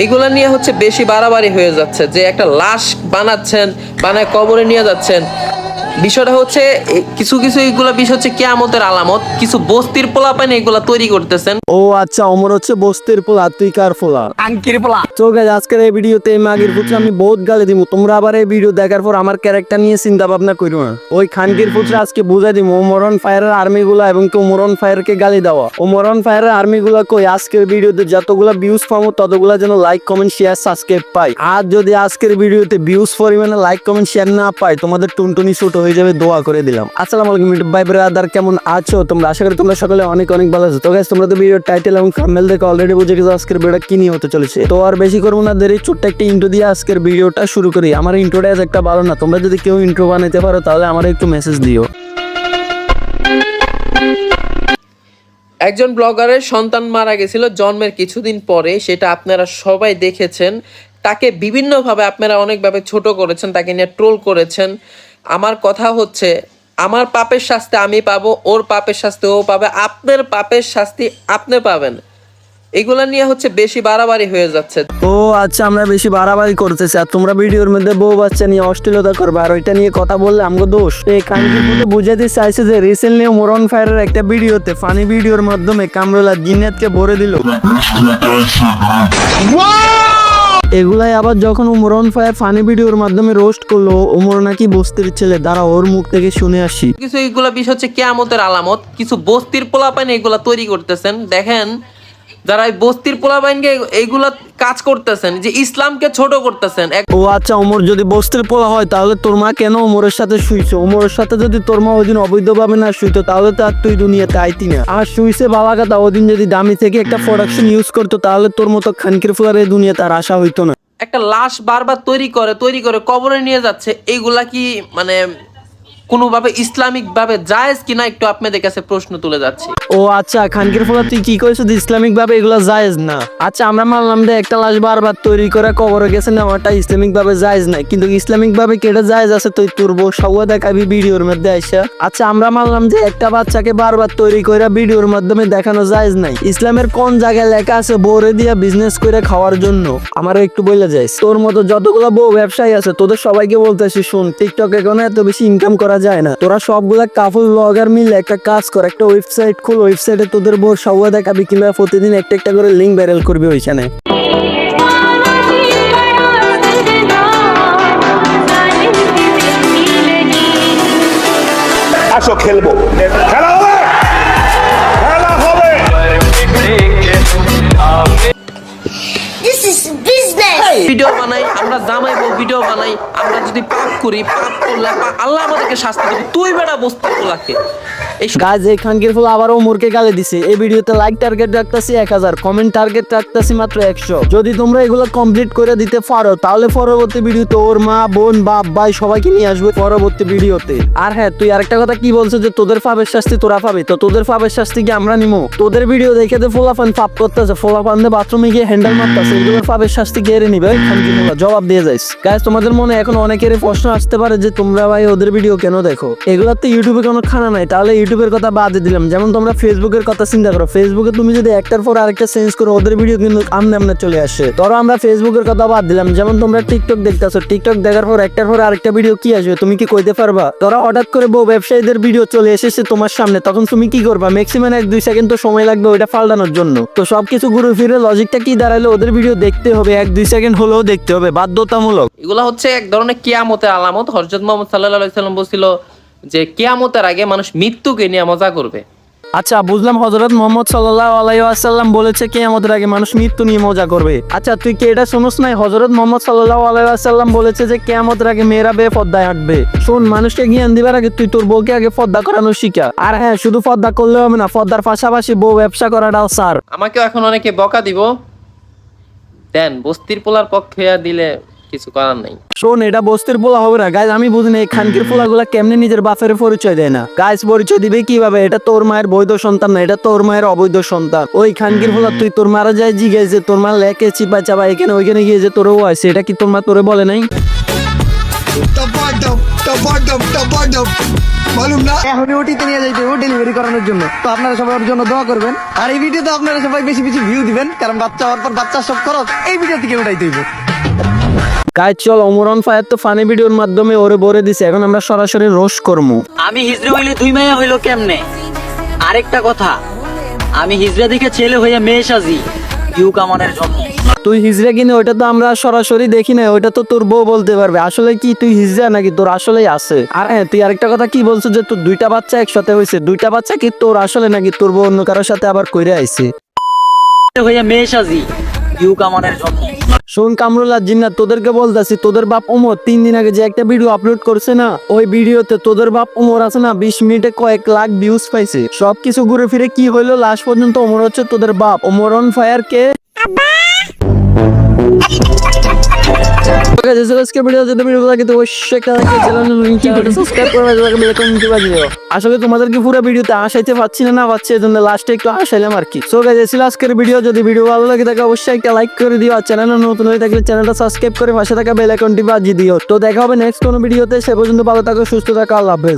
এগুলা নিয়ে বেশি বাড়াবাড়ি হয়ে যাচ্ছে, যে একটা লাশ বানাচ্ছেন, বানায় কবরে নিয়ে যাচ্ছেন। বিষয়টা কিছু কিছু এইগুলা বিষয় কিয়ামতের আলামত। কিছু বস্তির পোলাপান এগুলা তৈরি করতেছেন। ও আচ্ছা, অমর বস্তির পোলা, তুই কার পোলা? আঙ্কির পোলা। তো গাইস, আজকের এই ভিডিওতে মাগির পুত্র আমি বহুত গালি দিব। তোমরা আবার এই ভিডিও দেখার পর আমার ক্যারেক্টার নিয়ে চিন্তা ভাবনা করো না। ওই খানকির পুত্র আজকে বুঝাই দিব ওমরন ফায়ারের আর্মি গুলা এবং ওমরন ফায়ারকে গালি দেওয়া। ওমরন ফায়ারের আর্মি গুলা কই আজকের ভিডিওতে যতগুলা ভিউজ পাবো ততগুলা যেন লাইক কমেন্ট শেয়ার সাবস্ক্রাইব পাই। আর যদি আজকের ভিডিওতে ভিউজ পরিমাণে লাইক কমেন্ট শেয়ার না পাই, তোমাদের টুনটুনি ছোট হয়ে যাবে, দোয়া করে দিলাম। আসসালামু আলাইকুম ভাই ব্রাদার, কেমন আছো তোমরা? আশা করি তোমরা সকলে অনেক অনেক ভালো আছো। তো গাইস, তোমরা তো ভিডিওর টাইটেল এবং থাম্বনেল দেখে অলরেডি বুঝে গেছো আজকের ভিডিওটা কি নিয়ে হতে চলেছে। তো আর বেশি করবো না দেরি, ছোট্ট একটা ইন্ট্রো দিয়ে আজকের ভিডিওটা শুরু করি। আমার ইন্ট্রোটা একটা ভালো না, তোমরা যদি কেউ ইন্ট্রো বানাইতে পারো তাহলে আমার একটু মেসেজ দিও। একজন ব্লগারের সন্তান মারা গেছিল জন্মের কিছুদিন পরে, সেটা আপনারা সবাই দেখেছেন। তাকে বিভিন্নভাবে আপনারা অনেকভাবে ছোট করেছেন, তাকে নিয়ে ট্রোল করেছেন। আমার কথা হচ্ছে, আমার পাপের শাস্তি আমি পাবো, ওর পাপের শাস্তি ও পাবে, আপনার পাপের শাস্তি আপনি পাবেন। এগুলা নিয়ে বেশি বাড়াবাড়ি হয়ে যাচ্ছে। ও আচ্ছা, আমরা বেশি বাড়াবাড়ি করতেছি আর তোমরা ভিডিওর মধ্যে বউ বাচ্চা নিয়ে অশ্লীলতা করবে, আর ওইটা নিয়ে কথা বললে আমগো দোষ। এই কানকি পুতে বুঝাইতে চাইছে যে রিসেন্টলি মোরন ফায়ারের একটা ভিডিওতে ফানি ভিডিওর মাধ্যমে কামরুল আর জিন্নাতকে ভরে দিল। এগুলাই আবার যখন উমরন ফায়ার ফানি ভিডিওর মাধ্যমে রোস্ট করলো, উমর নাকি বস্তির ছেলে। দাঁড়া, ওর মুখ থেকে শুনে আসি। কিছু এইগুলা বিষয় কিয়ামতের আলামত। কিছু বস্তির পোলাপাইন এগুলা তৈরি করতেছেন। দেখেন, যারা এই বস্তির পোলাপাইনকে এইগুলা কাজ করতেছেন, যে ইসলামকে ছোট করতেছেন। ও আচ্ছা, ওমর যদি বস্তির পোলা হয় তাহলে তোর মা কেন ওমরের সাথে শুইছো? ওমরের সাথে যদি তোর মা ওইদিন অবৈধভাবে না শুইতো তাহলে তো আর তুই দুনিয়াতে আইতি না। আর শুইছে বালা কথা, ওদিন যদি দামি থেকে একটা প্রোডাকশন ইউজ করতো তাহলে তোর মতো খানকির ফুলার এই দুনিয়াতে আর আসা হইতো না। একটা লাশ বারবার তৈরি করে কবরে নিয়ে যাচ্ছে। এইগুলা কি কোনোভাবে ইসলামিক ভাবে জায়েজ কিনা একটু আপনাদের কাছে প্রশ্ন তুলে যাচ্ছে। ও আচ্ছা, খানকির ফুলা তুই কি কইছো ইসলামিক ভাবে এগুলা জায়েজ না? আচ্ছা, আমরা মানলাম যে একটা লাশ বারবার তৈরি করে কবরে গেছে না, ওটা ইসলামিক ভাবে জায়েজ নাই, কিন্তু ইসলামিক ভাবে কেটে জায়েজ আছে তুই তোর বউ সওয়া দেখাবি ভিডিওর মধ্যে আইসা। আচ্ছা, আমরা মানলাম যে একটা বাচ্চাকে বারবার তৈরি করে ভিডিওর মাধ্যমে দেখানো জায়েজ নাই। ইসলামের কোন জায়গায় লেখা আছে বউরে দিয়া বিজনেস করে খাওয়ার জন্য? আমারও একটু বলে যাইস। তোর মতো যতগুলো বউ ব্যবসায়ী আছে তোদের সবাইকে বলতেছি, শুন, টিকটকে কোনো এত বেশি ইনকাম করা যায় না। তোরা সবগুলা কাপল ব্লগার মিলে একটা কাজ কর, একটা ওয়েবসাইট খুল, ওয়েবসাইটে তোদের বউ সওয়া দেখাবি, কিংবা প্রতিদিন একটা একটা করে লিঙ্ক ভাইরাল করবি ওইখানে। আসো খেলবো, খেলা হবে, খেলা হবে। ভিডিও বানাই আমরা, জামাই বউ ভিডিও বানাই আমরা, যদি পাপ করি, পাপ করলে আল্লাহ আমাদেরকে শাস্তি দেবে। তুই বেটা বস্তির পোলাকে গাইজ, এই খানকির ফুল আবার ওমরকে গালি দিছে। এই ভিডিওতে লাইক টার্গেট রাখতেছি 1000, কমেন্ট টার্গেট রাখতেছি মাত্র 100। যদি তোমরা এগুলো কমপ্লিট করে দিতে পারো তাহলে পরবর্তী ভিডিওতে ওর মা, বোন, বাপ, ভাই সবাইকে নিয়ে আসবে পরবর্তী ভিডিওতে। আর হ্যাঁ, তুই আরেকটা কথা কি বলছো যে তোদের পাপের শাস্তি তোরা পাবি, তো তোদের পাপের শাস্তি কি আমরা নিমো? তোদের ভিডিও দেখে তো ফোলাফান পাপ করতেছে, ফোলাফান বাথরুমে গিয়ে হ্যান্ডেল মারতেছে, এগুলোর পাপের শাস্তি কে এড়ে নিবে? খানকি ফুলা জবাব দিয়ে যাইস। গাইজ, তোমাদের মনে এখন অনেকের প্রশ্ন আসতে পারে যে তোমরা ভাই ওদের ভিডিও কেন দেখো? এগুলাতে ইউটিউবে কোনো খানা নাই, তাহলে ইউটিউবের কথা বাদ দিলাম। যেমন তোমরা ফেসবুকের কথা চিন্তা করো, ফেসবুকে তুমি যদি একটার পর আরেকটা চেঞ্জ করো ওদের ভিডিও কিন্তু আমনে আমনে চলে আসে। ধরো আমরা ফেসবুকের কথা বাদ দিলাম, যেমন তোমরা টিকটক দেখতেছো, টিকটক দেখার পর একটার পর আরেকটা ভিডিও কি আসবে তুমি কি কইতে পারবা? ধরো হঠাৎ করে বউ ব্যবসায়ীদের ভিডিও চলে এসেছে তোমার সামনে, তখন তুমি কি করবা? ম্যাক্সিমাম 1-2 সেকেন্ড তো সময় লাগবে ওইটা পাল্টানোর জন্য। তো সবকিছু ঘুরে ফিরে লজিকটা কি দাঁড়ালো? ওদের ভিডিও দেখতে হবে, 1-2 সেকেন্ড হলেও দেখতে হবে, বাধ্যতামূলক। এগুলা এক ধরনের কিয়ামতের আলামত। হযরত মুহাম্মদ সাল্লাল্লাহু আলাইহি ওয়াসাল্লাম বলেছিল যে কিয়ামতের আগে মানুষ মৃত্যুকে নিয়ে মজা করবে। আচ্ছা, বুঝলাম হযরত মুহাম্মদ সাল্লাল্লাহু আলাইহি ওয়াসাল্লাম বলেছে কিয়ামতের আগে মানুষ মৃত্যু নিয়ে মজা করবে। আচ্ছা, তুই কি এটা শুনস নাই? হযরত মুহাম্মদ সাল্লাল্লাহু আলাইহি ওয়াসাল্লাম বলেছে যে কিয়ামতের আগে মেয়েরা বেপর্দায় হাঁটবে। শোন, মানুষকে জ্ঞান দিবার আগে তুই তোর বউকে আগে পর্দা করানো শিখা। আর হ্যাঁ, শুধু পর্দা করলে হবে না, পর্দার পাশাপাশি বউ ব্যবসা করাটাও স্যার। আমাকেও এখন অনেকে বকা দিব, দেন বস্তির পোলার পক্ষে দিলে কিছু করার নাই। শোন, এটা বস্তির পোলা হবে না গাইজ, আমি বুঝি না এই খানকির পোলাগুলা কেমনে নিজের বাপের পরিচয় দেয় না। গাইজ, পরিচয় দিবে কিভাবে? এটা তোর মায়ের বৈধ সন্তান না, এটা তোর মায়ের অবৈধ সন্তান। ওই খানকির পোলা তুই তোর মারা যায় জিজ্ঞেস যে তোর মা লেকে চিপা চাপা এখানে ওইখানে গিয়ে যে তোরও আছে, এটা কি তোর মা তোরে বলে নাই? এখনই ওটিতে নিয়ে যাইতে হবে ডেলিভারি করানোর জন্য। তো আপনারা সবাই ওর জন্য দোয়া করবেন। আর এই ভিডিওতে আপনারা সবাই বেশি বেশি ভিউ দিবেন, কারণ বাচ্চা হওয়ার পর বাচ্চার সব খরচ এই ভিডিও থেকে উঠাইতে হইব। গাইজ চল, ওমরান ফায়ার তো ফানি ভিডিওর মাধ্যমে ওরে ভরে দিছে, এখন আমরা সরাসরি রোস্ট করবো। আমি হিজড়া হইলে দুই মাইয়া হইলো কেমনে? আরেকটা কথা, আমি হিজড়া দেখে ছেলে হইয়া মেয়ে সাজি ইউ কামানের জন্য। তুই হিজড়া কিনে ওইটা তো আমরা সরাসরি দেখি না, ওইটা তো তোর বউ বলতে পারবে আসলে কি তুই হিজড়া নাকি তোর আসলেই আছে। আর হ্যাঁ, তুই আরেকটা কথা কি বলছো যে তোর দুইটা বাচ্চা একসাথে হয়েছে, দুইটা বাচ্চা কি তোর আসলে নাকি তোর বউ অন্য কারোর সাথে আবার কইরে আইছে? হইয়া মেয়ে সাজি ইউ কামানের জন্য। শোন কামরুল আর জিন্নাত, তোদেরকে বলতেছি, তোদের বাপ ওমর 3 দিন আগে যে একটা ভিডিও আপলোড করছে না, ওই ভিডিওতে তোদের বাপ ওমর আছে না 20 মিনিটে কয়েক লাখ ভিউজ পাইছে। সবকিছু ঘুরে ফিরে কি হইলো, লাস্ট পর্যন্ত ওমর হচ্ছে তোদের বাপ। ওমর অন ফায়ার কে আসলে তোমাদেরকে পুরো ভিডিওতে আসাইতে পারছি না পাচ্ছি, এজন্য লাস্টে একটু আসাইলাম আর কি। সো গাইস, ছিল আজকের ভিডিও। যদি ভিডিও ভালো লাগে থাকে অবশ্যই একটা লাইক করে দিও, আর চ্যানেলে নতুন হয়ে থাকলে চ্যানেলটা সাবস্ক্রাইব করে পাশে থাকা বেল আইকনটি বাজিয়ে দিও। তো দেখা হবে নেক্সট কোনো ভিডিওতে, সে পর্যন্ত ভালো থাকো, সুস্থ থাকো, আল্লাহ হাফেজ।